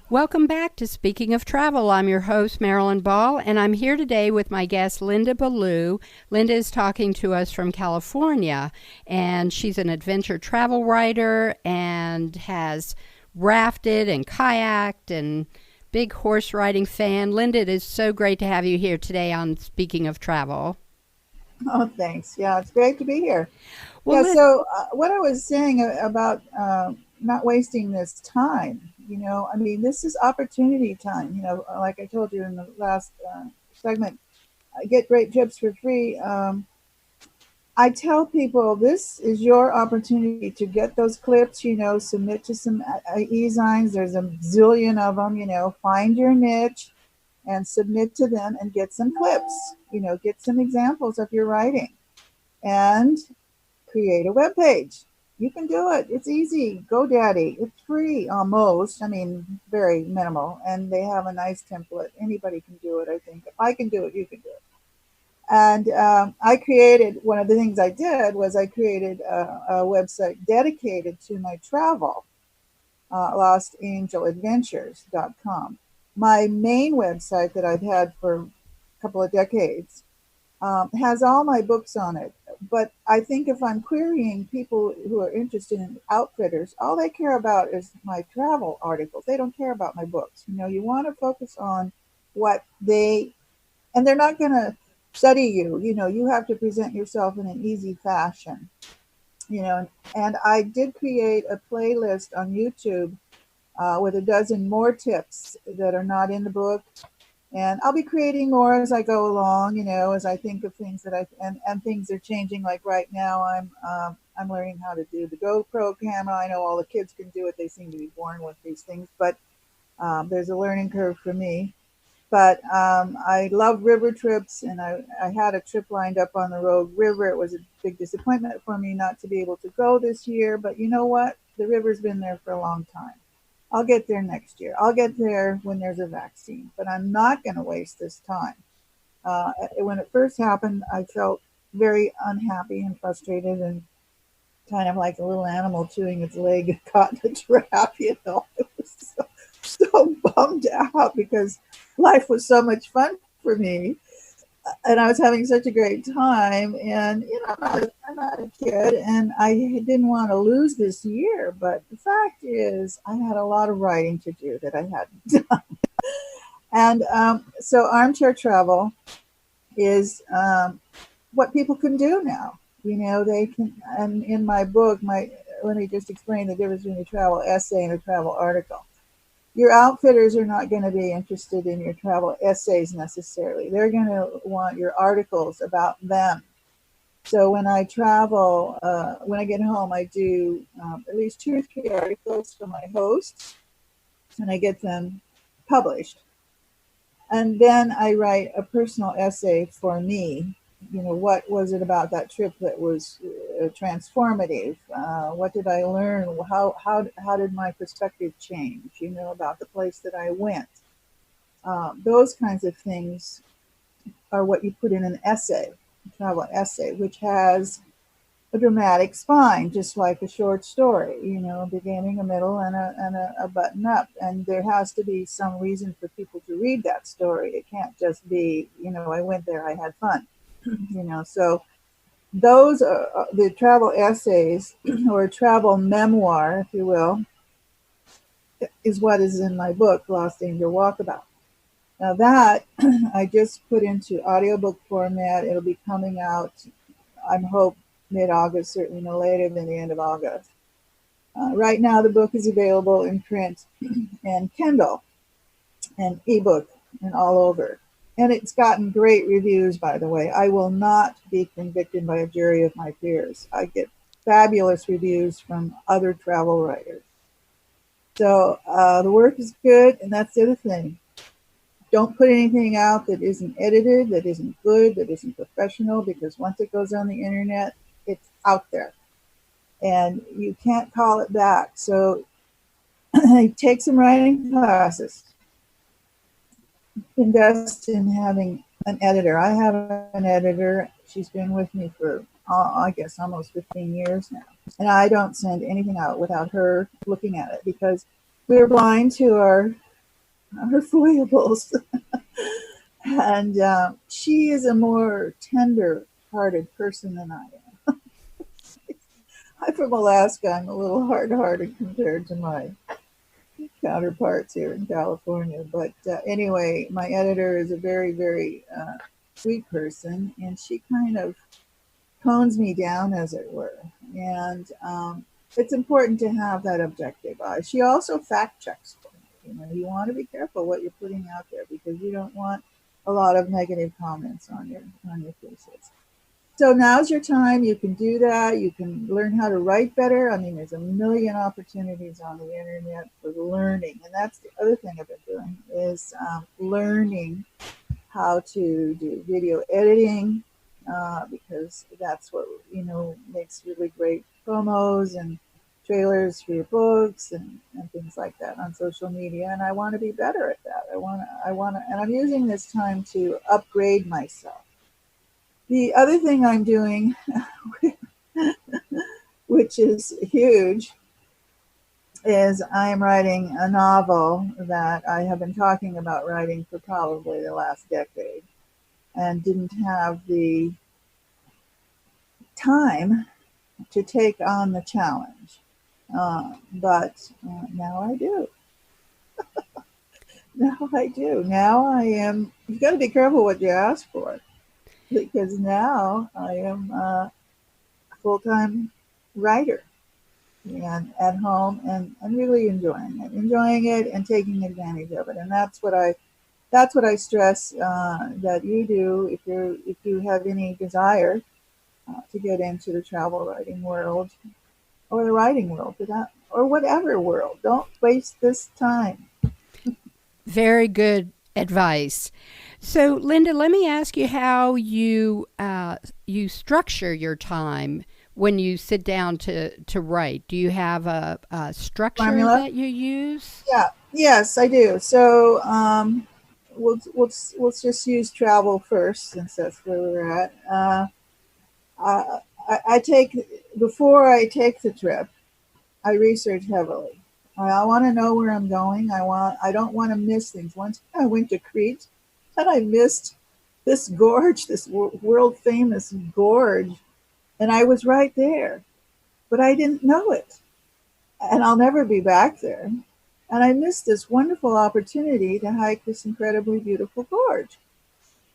Welcome back to Speaking of Travel. I'm your host, Marilyn Ball, and I'm here today with my guest, Linda Ballou. Linda is talking to us from California, and she's an adventure travel writer and has rafted and kayaked and big horse riding fan. Linda, it is so great to have you here today on Speaking of Travel. Oh, thanks. Yeah, it's great to be here. Well, Yeah, so what I was saying about not wasting this time, I mean, this is opportunity time. Like I told you in the last segment, I get great trips for free. I tell people this is your opportunity to get those clips, submit to some Ezines. There's a zillion of them, find your niche and submit to them and get some clips, get some examples of your writing and create a web page. You can do it. It's easy. GoDaddy. It's free almost. I mean, very minimal. And they have a nice template. Anybody can do it, I think. If I can do it, you can do it. And I created, one of the things I did was I created a website dedicated to my travel, lostangeladventurescom. My main website that I've had for a couple of decades has all my books on it. But I think if I'm querying people who are interested in outfitters, all they care about is my travel articles. They don't care about my books. You want to focus on what and they're not going to study you. You have to present yourself in an easy fashion. And I did create a playlist on YouTube with a dozen more tips that are not in the book, and I'll be creating more as I go along, as I think of things and things are changing. Like right now, I'm learning how to do the Gopro camera. I know all the kids can do it; they seem to be born with these things, but there's a learning curve for me. But I love river trips, and I had a trip lined up on the Rogue River. It was a big disappointment for me not to be able to go this year, but you know what? The river's been there for a long time. I'll get there next year. I'll get there when there's a vaccine, but I'm not going to waste this time. When it first happened, I felt very unhappy and frustrated and kind of like a little animal chewing its leg caught in a trap, It was so bummed out because life was so much fun for me and I was having such a great time. And I'm not a kid, and I didn't want to lose this year. But the fact is, I had a lot of writing to do that I hadn't done. And so, armchair travel is what people can do now. They can. And in my book, let me just explain the difference between a travel essay and a travel article. Your outfitters are not going to be interested in your travel essays necessarily. They're going to want your articles about them. So when I travel, when I get home, I do at least 2 or 3 articles for my hosts, and I get them published. And then I write a personal essay for me. What was it about that trip that was transformative? What did I learn? How did my perspective change? About the place that I went. Those kinds of things are what you put in an essay, a travel essay, which has a dramatic spine, just like a short story, a beginning, a middle, and a button up. And there has to be some reason for people to read that story. It can't just be, I went there, I had fun, So those are the travel essays or travel memoir, if you will, is what is in my book, Lost Angel Walkabout. Now that I just put into audiobook format. It'll be coming out, I hope, mid-August, certainly no later than the end of August. Right now, the book is available in print and Kindle and ebook and all over. And it's gotten great reviews, by the way. I will not be convicted by a jury of my peers. I get fabulous reviews from other travel writers. So the work is good, and that's the other thing. Don't put anything out that isn't edited, that isn't good, that isn't professional, because once it goes on the internet, it's out there. And you can't call it back. So take some writing classes. Invest in having an editor. I have an editor. She's been with me for, I guess, almost 15 years now. And I don't send anything out without her looking at it because we're blind to our her foibles. And she is a more tender-hearted person than I am. I'm from Alaska. I'm a little hard-hearted compared to my counterparts here in California. But anyway, my editor is a very, very sweet person, and she kind of tones me down, as it were. And it's important to have that objective eye. She also fact checks for me. You want to be careful what you're putting out there because you don't want a lot of negative comments on your pieces. So now's your time. You can do that. You can learn how to write better. I mean, there's a million opportunities on the internet for learning, and that's the other thing I've been doing is learning how to do video editing because that's what makes really great promos and trailers for your books and things like that on social media. And I want to be better at that. And I'm using this time to upgrade myself. The other thing I'm doing, which is huge, is I'm writing a novel that I have been talking about writing for probably the last decade and didn't have the time to take on the challenge. But now I do. Now I do. Now I am, you've got to be careful what you ask for because now I am a full-time writer and at home and really enjoying it and taking advantage of it. And that's what I stress that you do if you have any desire to get into the travel writing world or the writing world or whatever world. Don't waste this time. Very good advice. So, Linda, let me ask you how you structure your time when you sit down to write. Do you have a structure Formula? that you use? Yeah. Yes, I do. So we'll just use travel first since that's where we're at. I take before I take the trip, I research heavily. I want to know where I'm going. I don't want to miss things. Once I went to Crete, and I missed this gorge, this world famous gorge, and I was right there, but I didn't know it, and I'll never be back there. And I missed this wonderful opportunity to hike this incredibly beautiful gorge.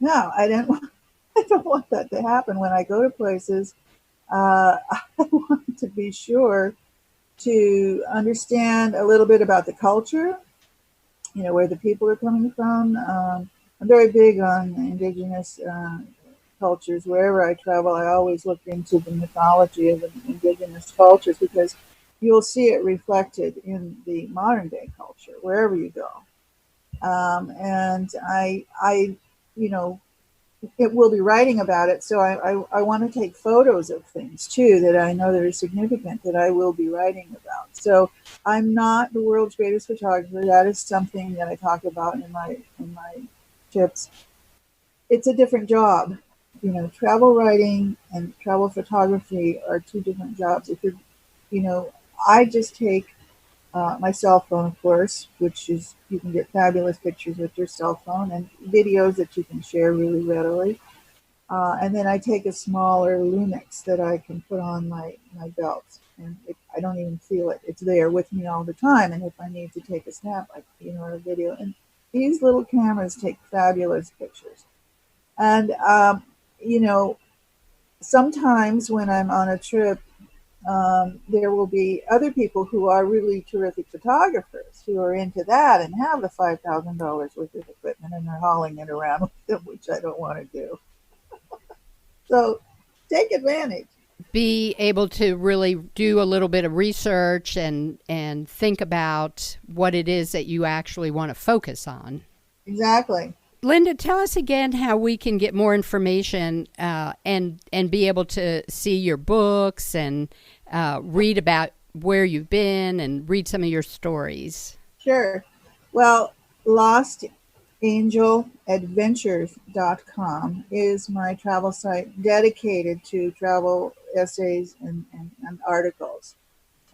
No, I didn't. I don't want that to happen when I go to places. I want to be sure to understand a little bit about the culture, where the people are coming from. I'm very big on indigenous cultures. Wherever I travel, I always look into the mythology of the indigenous cultures because you'll see it reflected in the modern day culture wherever you go. And you know, it will be writing about it. So I want to take photos of things too that I know that are significant that I will be writing about. So I'm not the world's greatest photographer. That is something that I talk about in my tips. It's a different job. Travel writing and travel photography are two different jobs. If you're, you know, I just take my cell phone, of course, which is you can get fabulous pictures with your cell phone and videos that you can share really readily. And then I take a smaller Lumix that I can put on my belt, and I don't even feel it. It's there with me all the time. And if I need to take a snap, or a video, and these little cameras take fabulous pictures. And you know, sometimes when I'm on a trip, there will be other people who are really terrific photographers who are into that and have the $5,000 worth of equipment and they're hauling it around with them, which I don't want to do. So take advantage. Be able to really do a little bit of research and think about what it is that you actually want to focus on. Exactly. Linda, tell us again how we can get more information and be able to see your books and read about where you've been and read some of your stories. Sure. Well, lostangeladventurescom is my travel site dedicated to travel essays and articles.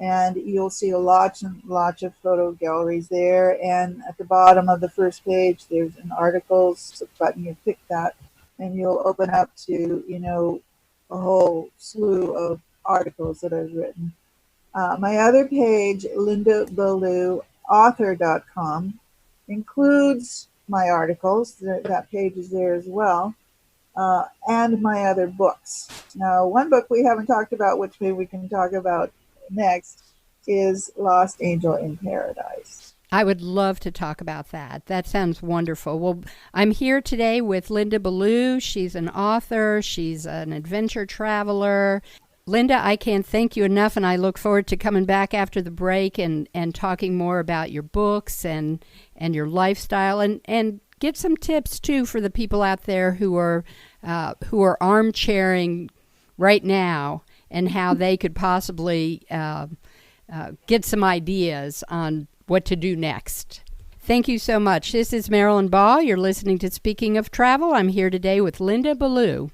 and you'll see lots and lots of photo galleries there. And at the bottom of the first page, there's an articles button. You pick that, and you'll open up to, a whole slew of articles that I've written. My other page, author.com, includes my articles. That page is there as well, and my other books. Now, one book we haven't talked about, which maybe we can talk about next, is Lost Angel in Paradise. I would love to talk about that. That sounds wonderful. Well, I'm here today with Linda Ballou. She's an author. She's an adventure traveler. Linda, I can't thank you enough, and I look forward to coming back after the break and talking more about your books and your lifestyle, and get some tips too for the people out there who are armchairing right now, and how they could possibly get some ideas on what to do next. Thank you so much. This is Marilyn Ball. You're listening to Speaking of Travel. I'm here today with Linda Ballou.